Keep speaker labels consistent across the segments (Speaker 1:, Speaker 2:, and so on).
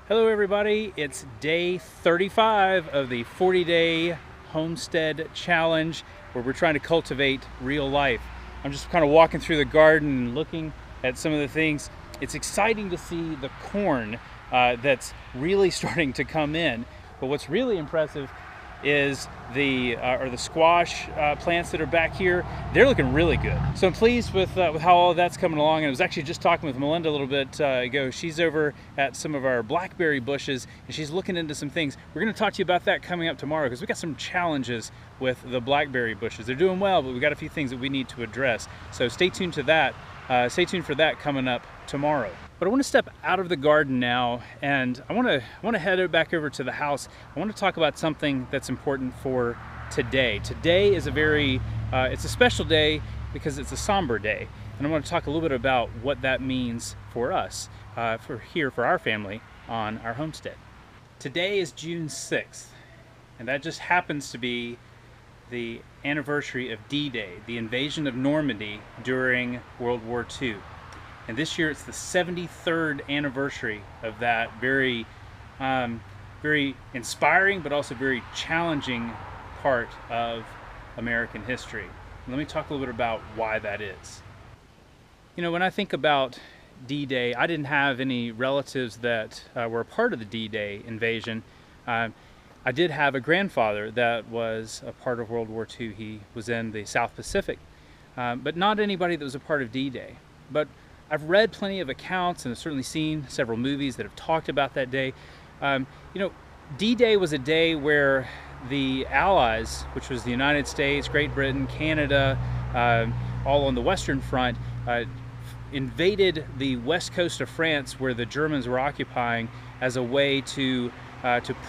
Speaker 1: Hello everybody, it's day 35 of the 40-day homestead challenge where we're trying to cultivate real life. I'm just kind of walking through the garden and looking at some of the things. It's exciting to see the corn that's really starting to come in, but what's really impressive is the squash plants that are back here. They're looking really good. So I'm pleased with how all of that's coming along. And I was actually just talking with Melinda a little bit ago. She's over at some of our blackberry bushes and she's looking into some things. We're going to talk to you about that coming up tomorrow because we got some challenges with the blackberry bushes. They're doing well, but we got a few things that we need to address. So stay tuned to that. Stay tuned for that coming up tomorrow. But I want to step out of the garden now, and I want to head back over to the house. I want to talk about something that's important for today. Today is it's a special day because it's a somber day, and I want to talk a little bit about what that means for us, for our family on our homestead. Today is June 6th, and that just happens to be the anniversary of D-Day, the invasion of Normandy during World War II. And this year it's the 73rd anniversary of that very inspiring but also very challenging part of American history. Let me talk a little bit about why that is. You know, when I think about D-Day, I didn't have any relatives that were a part of the D-Day invasion. I did have a grandfather that was a part of World War II. He was in the South Pacific, but not anybody that was a part of D-Day. But I've read plenty of accounts and I've certainly seen several movies that have talked about that day. You know, D-Day was a day where the Allies, which was the United States, Great Britain, Canada, all on the Western Front, invaded the west coast of France where the Germans were occupying as a way to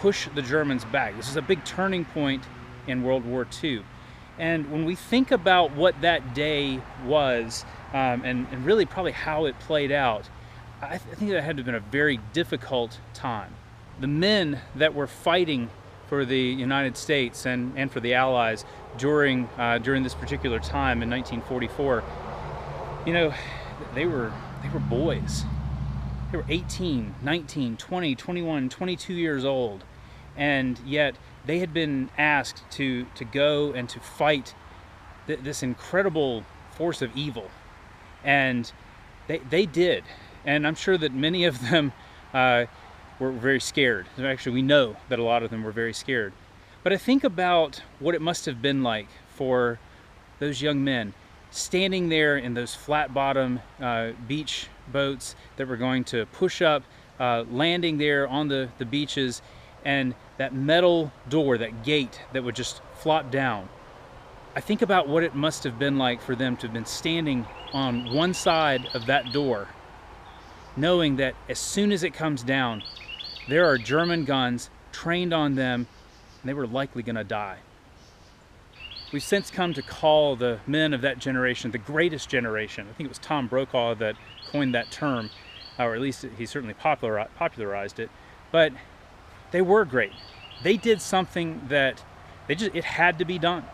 Speaker 1: push the Germans back. This is a big turning point in World War II. And when we think about what that day was, and really probably how it played out, I think that had to have been a very difficult time. The men that were fighting for the United States and for the Allies during this particular time in 1944, you know, they were boys. They were 18, 19, 20, 21, 22 years old, and yet they had been asked to go and to fight this incredible force of evil. And they did. And I'm sure that many of them were very scared. Actually, we know that a lot of them were very scared. But I think about what it must have been like for those young men standing there in those flat bottom beach boats that were going to push up, landing there on the beaches, and that metal door, that gate that would just flop down. I think about what it must have been like for them to have been standing on one side of that door, knowing that as soon as it comes down, there are German guns trained on them, and they were likely going to die. We've since come to call the men of that generation the greatest generation. I think it was Tom Brokaw that coined that term, or at least he certainly popularized it. But they were great. They did something that it had to be done.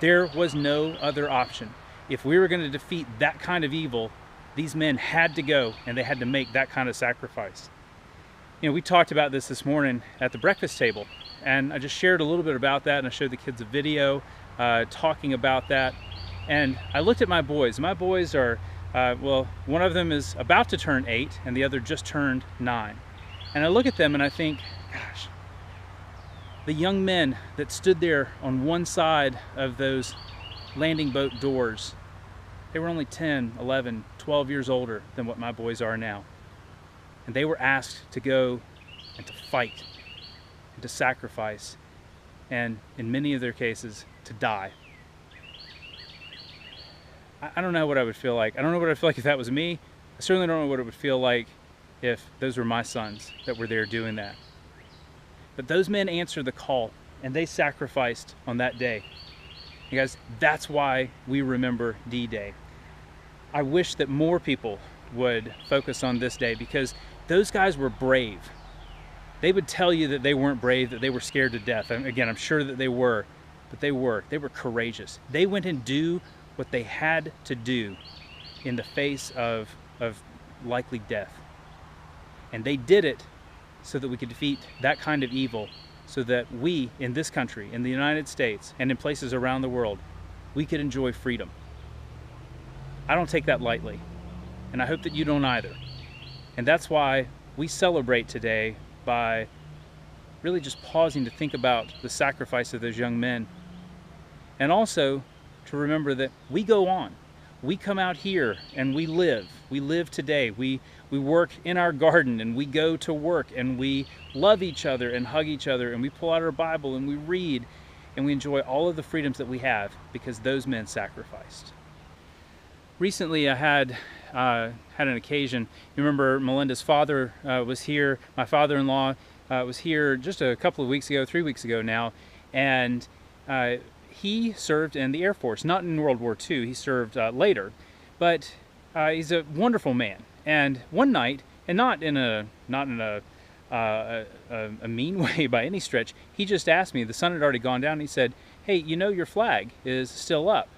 Speaker 1: There was no other option. If we were going to defeat that kind of evil, these men had to go and they had to make that kind of sacrifice. You know, we talked about this morning at the breakfast table, and I just shared a little bit about that, and I showed the kids a video talking about that. And I looked at my boys. My boys are, well, one of them is about to turn 8 and the other just turned 9. And I look at them and I think, gosh, the young men that stood there on one side of those landing boat doors, they were only 10, 11, 12 years older than what my boys are now. And they were asked to go and to fight and to sacrifice, and in many of their cases, to die. I don't know what I would feel like. I don't know what I'd feel like if that was me. I certainly don't know what it would feel like if those were my sons that were there doing that. But those men answered the call, and they sacrificed on that day. You guys, that's why we remember D-Day. I wish that more people would focus on this day because those guys were brave. They would tell you that they weren't brave, that they were scared to death. And again, I'm sure that they were, but they were courageous. They went and do what they had to do in the face of likely death. And they did it so that we could defeat that kind of evil, so that we, in this country, in the United States, and in places around the world, we could enjoy freedom. I don't take that lightly, and I hope that you don't either. And that's why we celebrate today by really just pausing to think about the sacrifice of those young men, and also to remember that we go on. We come out here and we live. We live today. We work in our garden, and we go to work, and we love each other and hug each other, and we pull out our Bible and we read, and we enjoy all of the freedoms that we have because those men sacrificed. Recently I had an occasion. You remember Melinda's father was here. My father-in-law was here just a couple of weeks ago, 3 weeks ago now, and he served in the Air Force, not in World War II. He served later, but he's a wonderful man. And one night, and not in a mean way by any stretch, he just asked me. The sun had already gone down. And he said, "Hey, you know your flag is still up."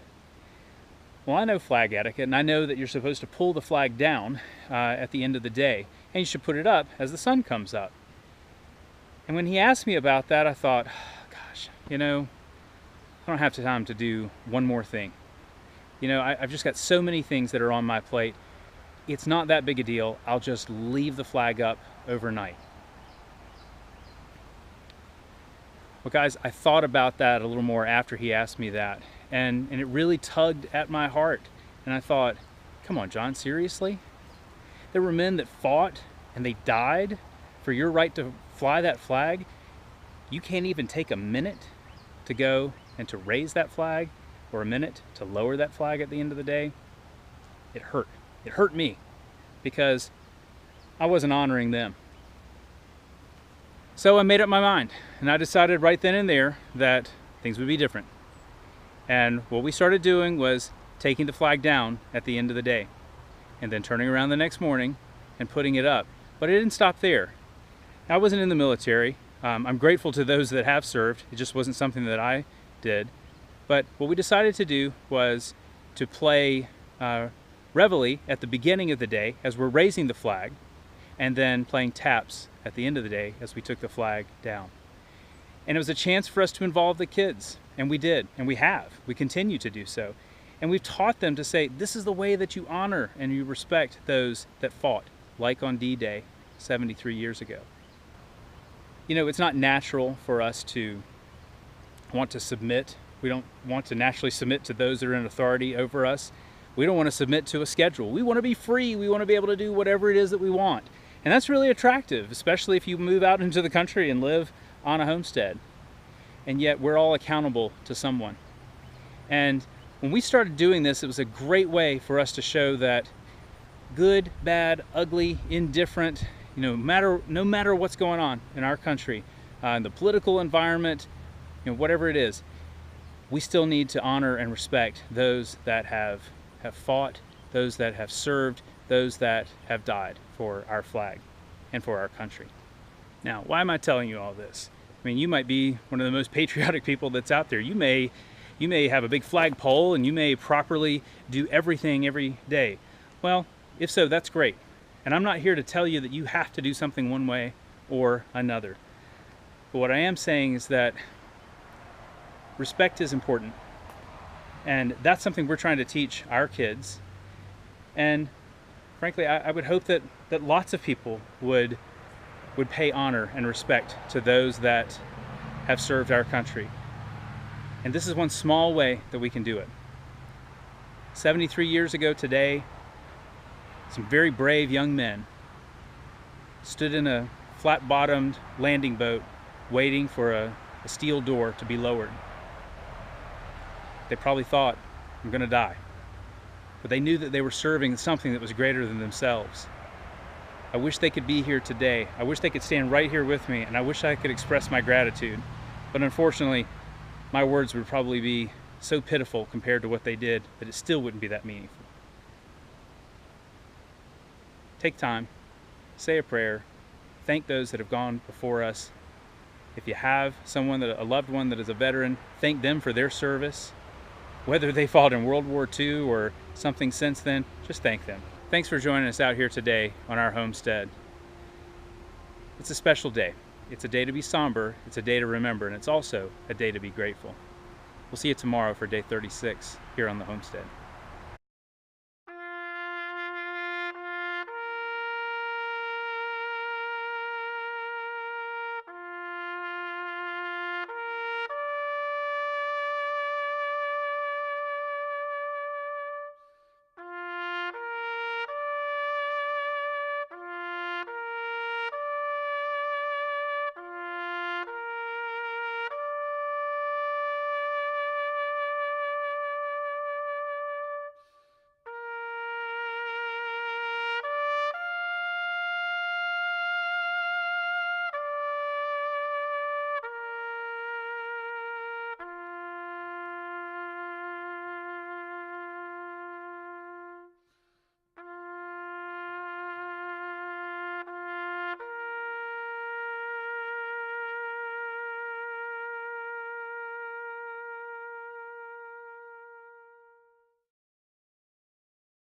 Speaker 1: Well, I know flag etiquette, and I know that you're supposed to pull the flag down at the end of the day, and you should put it up as the sun comes up. And when he asked me about that, I thought, gosh, you know, I don't have time to do one more thing. You know, I've just got so many things that are on my plate. It's not that big a deal. I'll just leave the flag up overnight. Well, guys, I thought about that a little more after he asked me that, and it really tugged at my heart. And I thought, come on, John, seriously? There were men that fought and they died for your right to fly that flag. You can't even take a minute to go and to raise that flag, or a minute to lower that flag at the end of the day. It hurt. It hurt me because I wasn't honoring them. So I made up my mind, and I decided right then and there that things would be different. And what we started doing was taking the flag down at the end of the day, and then turning around the next morning and putting it up. But it didn't stop there. I wasn't in the military. I'm grateful to those that have served. It just wasn't something that I did. But what we decided to do was to play reveille at the beginning of the day as we're raising the flag, and then playing taps at the end of the day as we took the flag down. And it was a chance for us to involve the kids, and we did, and we have. We continue to do so. And we've taught them to say, this is the way that you honor and you respect those that fought, like on D-Day 73 years ago. You know, it's not natural for us to want to submit. We don't want to naturally submit to those that are in authority over us. We don't want to submit to a schedule. We want to be free. We want to be able to do whatever it is that we want. And that's really attractive, especially if you move out into the country and live on a homestead. And yet we're all accountable to someone. And when we started doing this, it was a great way for us to show that good, bad, ugly, indifferent, no matter what's going on in our country, in the political environment, whatever it is, we still need to honor and respect those that have fought, those that have served, those that have died for our flag and for our country. Now, why am I telling you all this? I mean, you might be one of the most patriotic people that's out there. You may have a big flagpole, and you may properly do everything every day. Well, if so, that's great. And I'm not here to tell you that you have to do something one way or another. But what I am saying is that respect is important. And that's something we're trying to teach our kids. And frankly, I would hope that lots of people would pay honor and respect to those that have served our country. And this is one small way that we can do it. 73 years ago today, some very brave young men stood in a flat-bottomed landing boat waiting for a steel door to be lowered. They probably thought, I'm going to die. But they knew that they were serving something that was greater than themselves. I wish they could be here today. I wish they could stand right here with me, and I wish I could express my gratitude. But unfortunately, my words would probably be so pitiful compared to what they did that it still wouldn't be that meaningful. Take time, say a prayer, thank those that have gone before us. If you have someone, a loved one that is a veteran, thank them for their service. Whether they fought in World War II or something since then, just thank them. Thanks for joining us out here today on our homestead. It's a special day. It's a day to be somber, it's a day to remember, and it's also a day to be grateful. We'll see you tomorrow for day 36 here on the Homestead.